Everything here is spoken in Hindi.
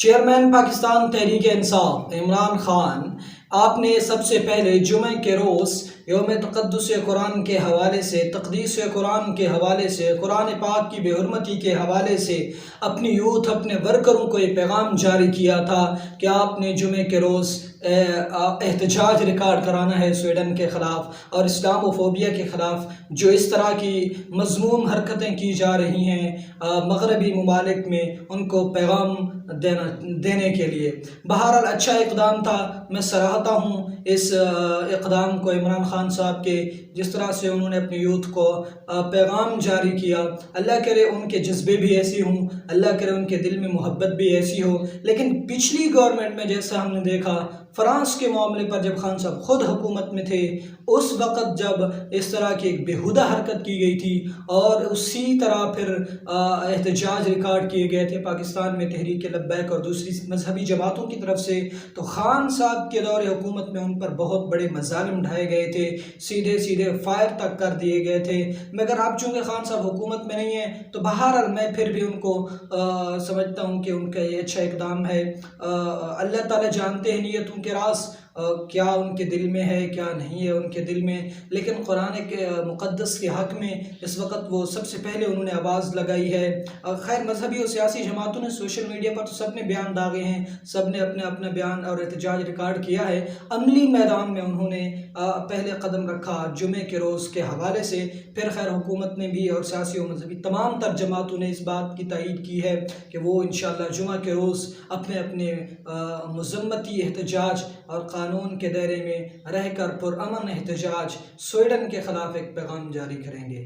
चेयरमैन पाकिस्तान तहरीक इंसाफ इमरान खान, आपने सबसे पहले जुमे के रोज़ यौम तक़द्दुस कुरान के हवाले से, तक़दीस कुरान के हवाले से, कुरान पाक की बेहुरमती के हवाले से अपनी यूथ, अपने वर्करों को ये पैगाम जारी किया था कि आपने जुमे के रोज़ एहतजाज रिकॉर्ड कराना है स्वीडन के ख़िलाफ़ और इस्लामोफोबिया के ख़िलाफ़ जो इस तरह की मज़मूम हरकतें की जा रही हैं मगरबी ममालिक में, उनको पैगाम देने के लिए। बहरहाल अच्छा इक़दाम था, मैं सराहता हूँ इस इक़दाम को इमरान खान साहब के, जिस तरह से उन्होंने अपनी यूथ को पैगाम जारी किया। अल्लाह करे उनके जज्बे भी ऐसी हों, अल्लाह करे उनके दिल में मोहब्बत भी ऐसी हो। लेकिन पिछली गवर्नमेंट में जैसा हमने देखा, फ्रांस के मामले पर जब खान साहब खुद हुकूमत में थे, उस वक़्त जब इस तरह की एक बेहुदा हरकत की गई थी और उसी तरह फिर एहतजाज रिकॉर्ड किए गए थे पाकिस्तान में तहरीक लब्बैक और दूसरी मजहबी जमातों की तरफ से, तो खान साहब के दौर हुकूमत में उन पर बहुत बड़े मज़ालिम ढाए गए थे, सीधे सीधे फायर तक कर दिए गए थे। मगर अब चूँकि खान साहब हुकूमत में नहीं है, तो बहरहाल मैं फिर भी उनको समझता हूँ कि उनका ये अच्छा इक़दाम है। अल्लाह ताला जानते हैं नीयतों के राज, क्या उनके दिल में है क्या नहीं है उनके दिल में। लेकिन कुरान के मुक़द्दस के हक़ में इस वक्त वो सबसे पहले उन्होंने आवाज़ लगाई है। खैर मजहबी और सियासी जमातों ने सोशल मीडिया पर तो सब ने बयान दागे हैं, सब ने अपने अपने बयान और एहतजाज रिकॉर्ड किया है। अमली मैदान में उन्होंने पहले कदम रखा जुमे के रोज़ के हवाले से, फिर खैर हुकूमत ने भी और सियासी और मजहबी तमाम तर जमातों ने इस बात की तायीद की है कि वो इंशाअल्लाह जुमा के रोज़ अपने अपने मज़म्मती एहतजाज और कानून के दायरे में रहकर पुरअमन एहतजाज स्वीडन के ख़िलाफ़ एक पैगाम जारी करेंगे।